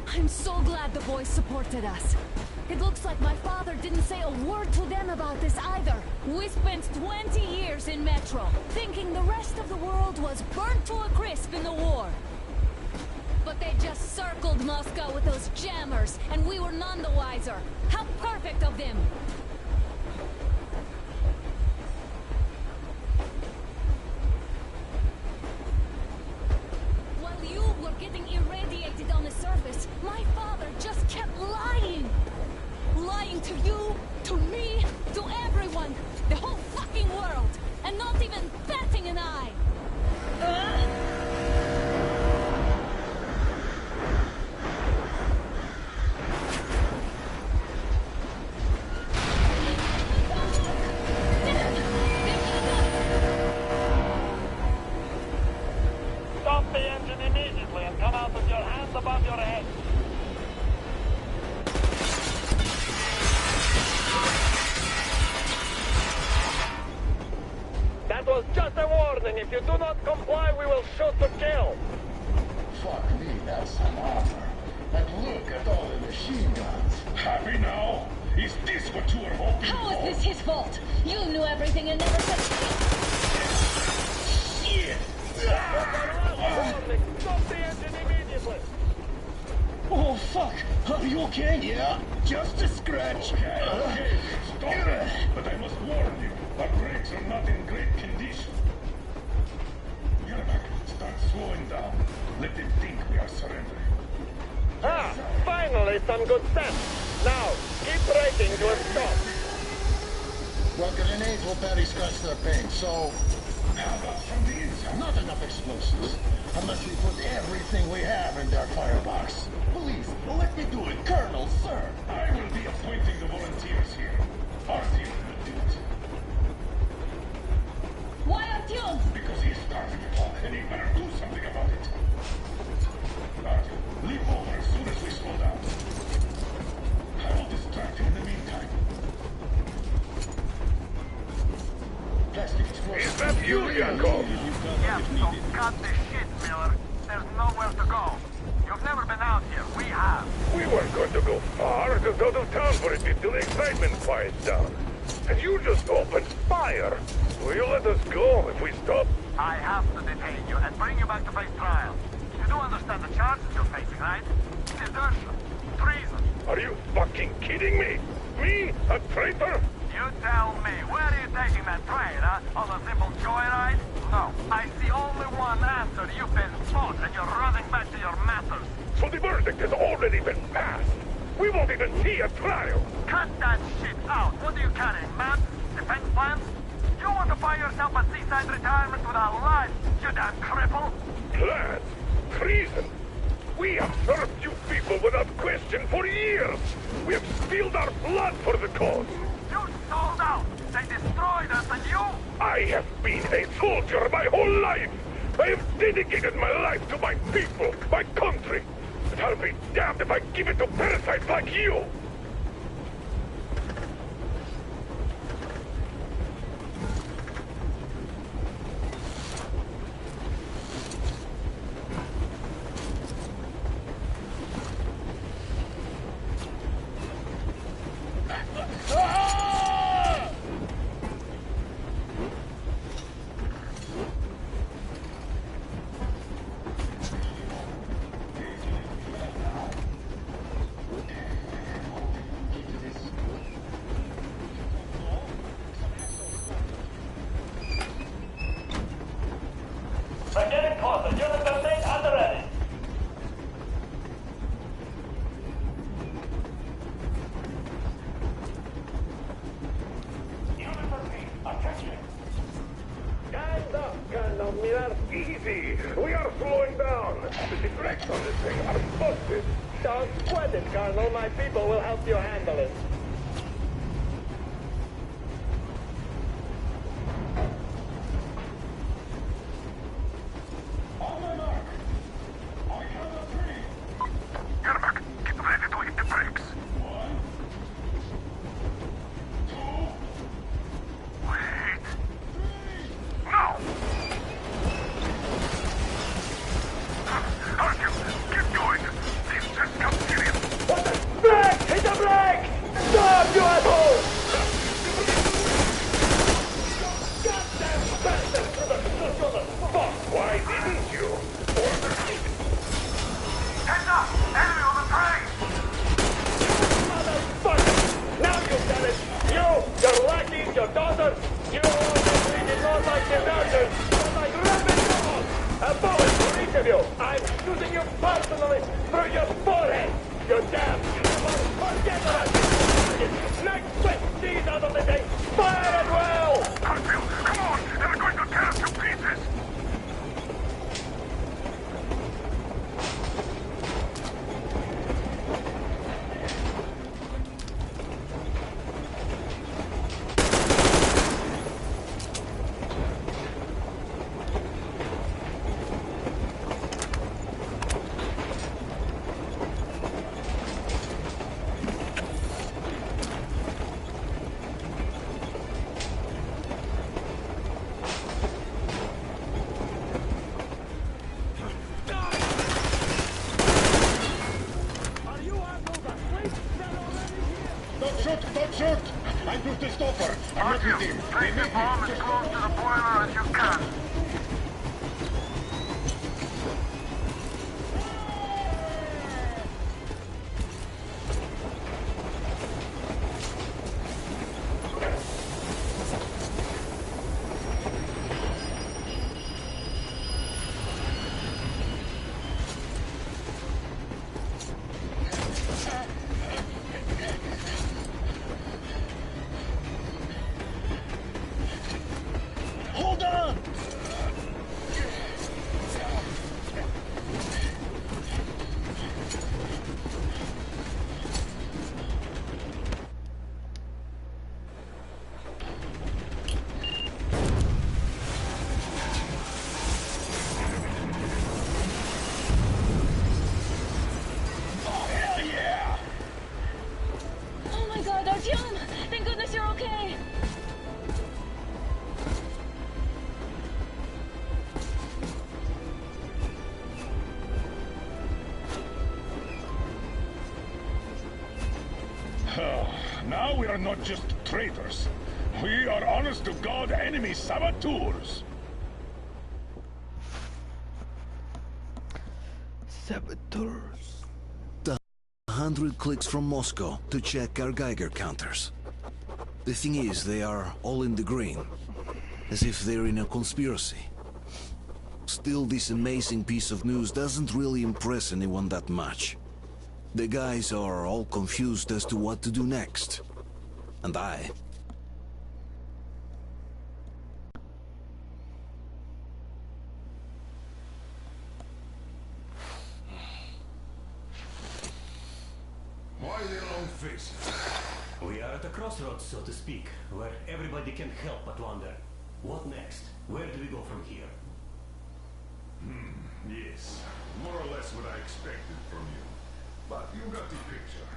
F: I'm so glad the boys supported us. It looks like my father didn't say a word to them about this either. We spent 20 years in Metro, thinking the rest of the world was burnt to a crisp in the war. But they just circled Moscow with those jammers, and we were none the wiser. How perfect of them! While you were getting irradiated on the surface, my father just kept lying. Lying to you, to me, to everyone, the whole fucking world, and not even batting an eye.
N: That was just a warning. If you do not comply, we will shoot to kill.
P: Fuck me, that's an offer. But look at all the machine guns.
D: Happy now? Is this what you were hoping
I: How
D: for?
I: is this his fault? You knew everything and never said shit!
N: Warning. Stop the engine immediately.
P: Oh, fuck. Are you okay? Yeah, just a scratch.
D: Okay, stop it. But I must warn you, our brakes are not in great condition. Yermak, start slowing down. Let them think we are surrendering.
N: Ah, finally some good sense. Now, keep braking to a stop.
P: Well, grenades will barely scratch their paint, so...
D: How about from the inside?
P: Not enough explosives. Unless we put everything we have in their firebox. Please, let me do it, Colonel, sir.
D: I will be appointing the volunteers here. Artyom will do it.
I: Why Artyom?
D: Because he started it all, and he better do something about it. Artyom, leap over as soon as we slow down. I will distract him in the meantime.
P: Plastic explosives.
N: Is that you, Yakov?
C: Yeah, so cut the shit, Miller. There's nowhere to go. You've never been out here. We have.
N: We weren't going to go far, just out of town for a bit till the excitement quiets down. And you just opened fire. Will you let us go if we stop?
C: I have to detain you and bring you back to face trial. You do understand the charges you're facing, right? Desertion, treason.
N: Are you fucking kidding me? Me? A traitor?
C: You tell me, where are you taking that train, huh? On a simple joyride? No, I see only one answer. You've been fought and you're running back to your masters.
N: So the verdict has already been passed. We won't even see a trial.
C: Cut that shit out. What are you carrying, maps? Defense plans? You want to buy yourself a seaside retirement without life, you damn cripple?
N: Plans? Treason? We have served you people without question for years. We have spilled our blood for the cause.
C: You sold out. They destroyed us and you...
N: I have been a soldier my whole life. I have dedicated my life to my people, my country. But I'll be damned if I give it to parasites like you.
C: We're getting closer. Unit 13 under ready. Unit 13, attention.
N: Stand up, Colonel Miller. Easy. We are slowing down. The brakes on this thing are busted. Don't sweat it, Colonel. My people will help you handle it.
D: On my mark. On count of three.
N: Yermak, get ready to hit the brakes.
D: 1, 2,
N: Wait. No! Artyom, keep going. This just got serious. What the? Brake! Hit the brake! Stop, you asshole! Goddamn bastard! Fuck, why didn't you? Order me.
C: Heads up! Enemy on the train!
N: Motherfucker! Now you've done it! You, your lackeys, your daughters, you obviously did not like the nurses, but like rapid dogs! A bullet for each of you! I'm shooting you personally through your forehead! You damn criminal! Forget about it! Next quick, these out of the thing! Fire at will! Hartfield, come on! They're going to tear us to pieces!
C: Artyom, place the bomb as close to the boiler as you can.
P: Hold on!
I: Oh my god, Artyom! Thank goodness you're okay!
D: Now we are not just traitors. We are honest-to-God enemy saboteurs.
A: Saboteurs.
B: 100 clicks from Moscow to check our Geiger counters. The thing is, they are all in the green, as if they're in a conspiracy. Still, this amazing piece of news doesn't really impress anyone that much. The guys are all confused as to what to do next. And I...
D: Why their long faces?
Q: We are at a crossroads, so to speak, where everybody can help but wonder. What next? Where do we go from here?
D: Yes, more or less what I expected from you. But you got the picture.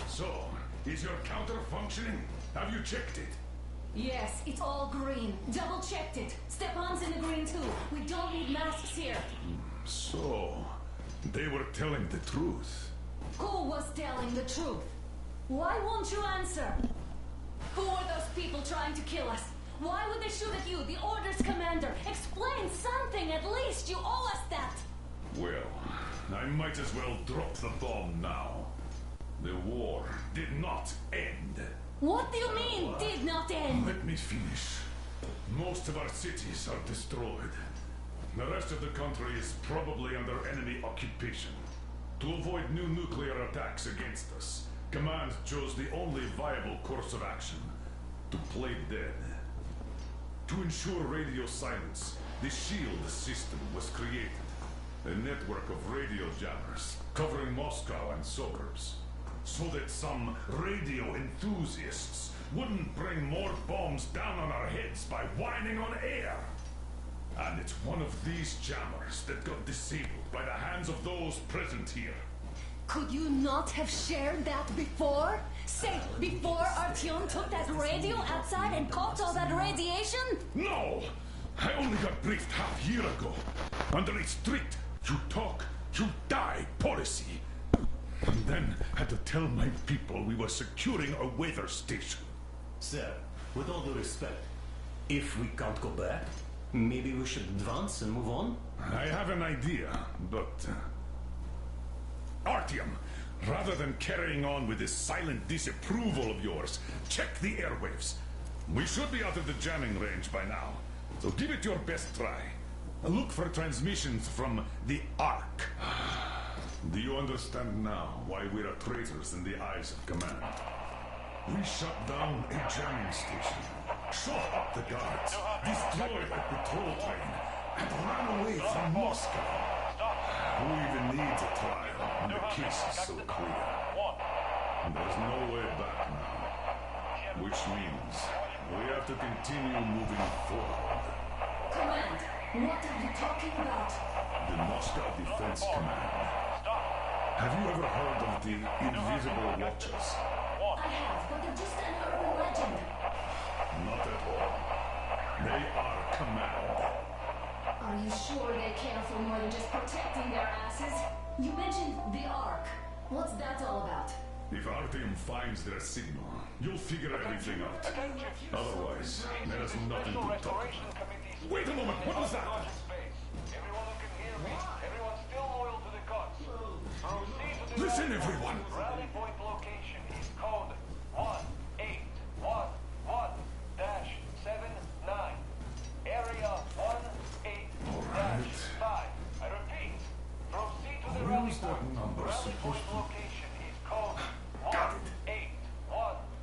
D: So, is your counter functioning? Have you checked it?
F: Yes, it's all green. Double checked it. Stepan's in the green too. We don't need masks here.
D: So, they were telling the truth.
F: Who was telling the truth? Why won't you answer? Who are those people trying to kill us? Why would they shoot at you, the Order's commander? Explain something, at least. You owe us that.
D: Well, I might as well drop the bomb now. The war did not end.
F: What do you mean, did not end?
D: Let me finish. Most of our cities are destroyed. The rest of the country is probably under enemy occupation. To avoid new nuclear attacks against us, Command chose the only viable course of action: to play dead. To ensure radio silence, the SHIELD system was created. A network of radio jammers covering Moscow and suburbs. So that some radio enthusiasts wouldn't bring more bombs down on our heads by whining on air. And it's one of these jammers that got disabled by the hands of those present here.
F: Could you not have shared that before? Say, before Artyom took that radio outside and caught all that radiation?
D: No! I only got briefed half year ago. Under a strict, you talk, you die policy. And then had to tell my people we were securing a weather station.
Q: Sir, with all due respect, if we can't go back, maybe we should advance and move on?
D: I have an idea, but... Artyom, rather than carrying on with this silent disapproval of yours, check the airwaves. We should be out of the jamming range by now, so give it your best try. Look for transmissions from the Ark. Do you understand now why we are traitors in the eyes of Command? We shut down a jamming station, shot up the guards, destroyed a patrol train, and ran away from Moscow. Who even needs a trial when the case is so clear? And there's no way back now. Which means we have to continue moving forward.
F: Command, what are you talking about?
D: The Moscow Defense Command. Have you ever heard of the Invisible Watchers?
F: I have, but they're just an urban legend.
D: Not at all. They are Command.
F: Are you sure they care for more than just protecting their asses? You mentioned the Ark. What's that all about?
D: If Artyom finds their signal, you'll figure everything out. Otherwise, there is nothing to talk about. Wait a moment, what was that?
C: Everyone who can hear me, everyone still loyal to the gods. Proceed to the
D: Listen, everyone!
C: rally point location is code 1811-79. Area 18-5. I repeat, proceed to the rally
D: Where's that
C: point.
D: number
C: Rally
D: supposed
C: point
D: to be?
C: location is code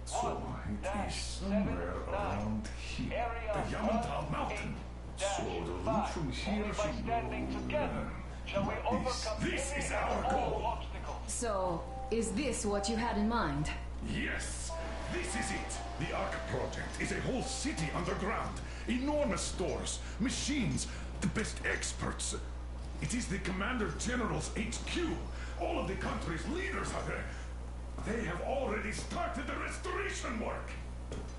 D: So it is somewhere
C: 1811-79.
D: around here.
C: Area
D: The Yamantau Mountain. So the route from here
C: Only by
D: should
C: standing
D: go...
C: together shall we overcome
D: This
C: any
D: is
C: and
D: our
C: all
D: goal.
C: obstacles.
F: So, is this what you had in mind?
D: Yes, this is it. The Ark Project is a whole city underground. Enormous stores, machines, the best experts. It is the Commander General's HQ. All of the country's leaders are there. They have already started the restoration work.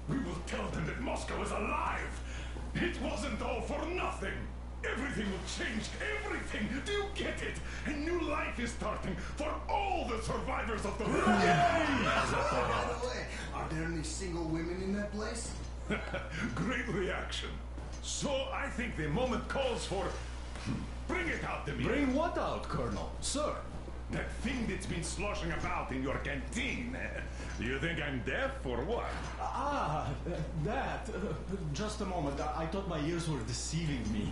D: We will tell them that Moscow is alive. It wasn't all for nothing. Everything will change. Everything. Do you get it? A new life is starting for all the survivors of the war.
E: By the way, are there any single women in that place?
D: Great reaction. So I think the moment calls for... Bring it out, Demir.
L: Bring what out, Colonel? Sir?
D: That thing that's been sloshing about in your canteen. Do you think I'm deaf or what?
J: That. Just a moment. I thought my ears were deceiving me.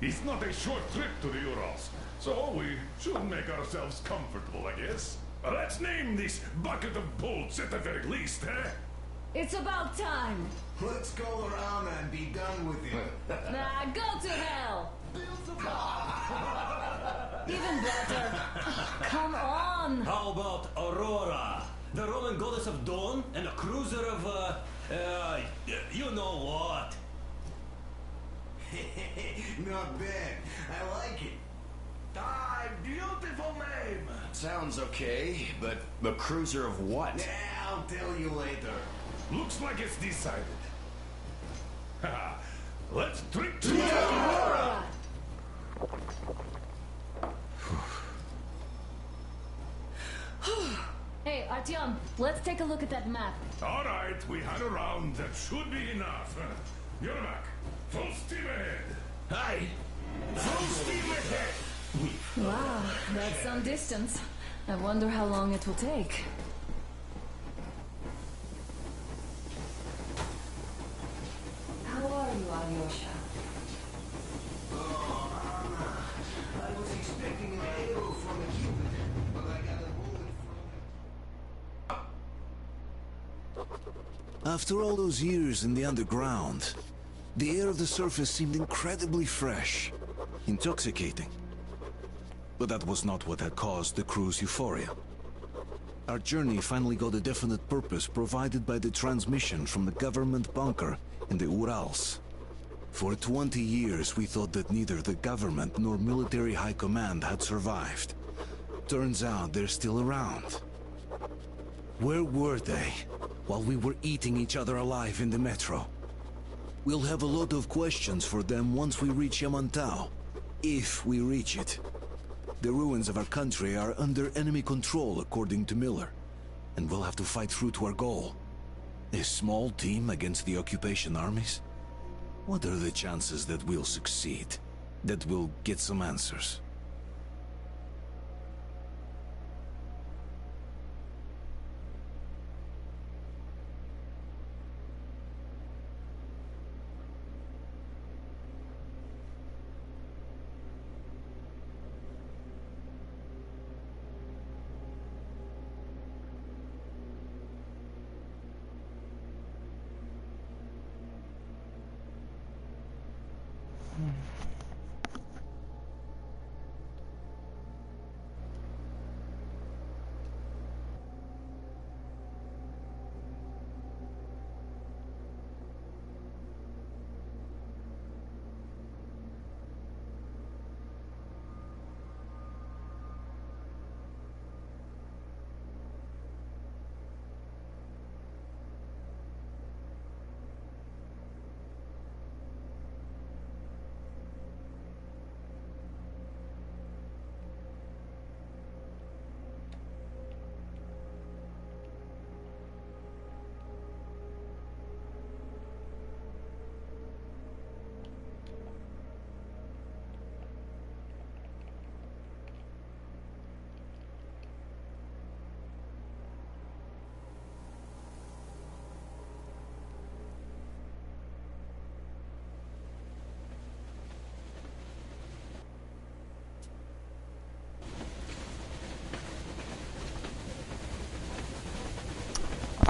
D: It's not a short trip to the Urals, so we should make ourselves comfortable, I guess. Let's name this bucket of bolts at the very least, eh?
I: It's about time.
E: Let's go around and be done with it.
I: Nah, go to hell. Even better. Come on.
Q: How about Aurora? The Roman goddess of dawn and a cruiser of, you know what?
E: Not bad. I like it.
N: Ah, beautiful name.
L: Sounds okay, but the cruiser of what?
E: Yeah, I'll tell you later.
D: Looks like it's decided. Haha. Let's drink to
I: Aurora. Hey, Artyom, let's take a look at that map.
D: All right, we had a round. That should be enough. You're back. Full steam ahead.
L: Hi!
D: Full steam ahead.
F: Wow, that's some distance. I wonder how long it will take.
H: How are you, Alyosha?
E: Oh, Anna. I was expecting an arrow from a Cupid, but I got a bullet from...
B: After all those years in the underground, the air of the surface seemed incredibly fresh, intoxicating. But that was not what had caused the crew's euphoria. Our journey finally got a definite purpose provided by the transmission from the government bunker in the Urals. For 20 years we thought that neither the government nor military high command had survived. Turns out they're still around. Where were they while we were eating each other alive in the metro? We'll have a lot of questions for them once we reach Yamantau, if we reach it. The ruins of our country are under enemy control, according to Miller, and we'll have to fight through to our goal. A small team against the occupation armies? What are the chances that we'll succeed? That we'll get some answers?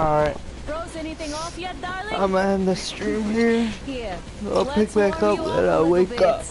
A: Alright.
I: Froze anything off yet, darling?
A: I'm gonna end the stream here.
I: Here.
A: I'll pick back up when I wake up.